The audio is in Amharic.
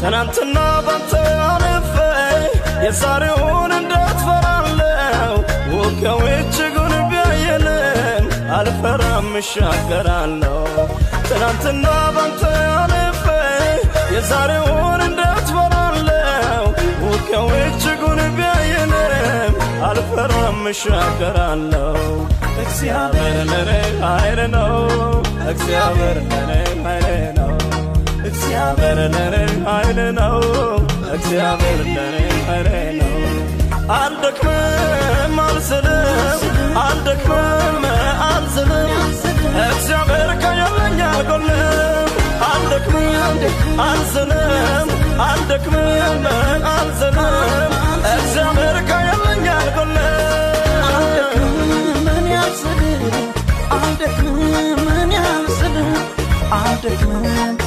ትናንትና ባንተ አልፌ የዛሬውን እንዴት ፈራለሁ ውጊያው እጅጉን ቢያየንም አልፈራም እሻገራለሁ ትናንትና ባንተ አልፌ የዛሬውን እንዴት ፈራለሁ ውጊያው እጅጉን ቢያየንም አልፈራም እሻገራለሁ እግዚአብሔር ለኔ ኃይል ነው እግዚአብሔር ለኔ ኃይል ነው እግዚአብሔር ለኔ ኃይል ነው እግዚአብሔር ለኔ ኃይል ነው አልደክምም አልዝልም አልደክምም አልዝልም እግዚአብሔር ከየለኝ አልጎልም አልደክምም አልዝልም አልደክምም አልዝልም እግዚአብሔር ከየለኝ አልጎልም አልደክምም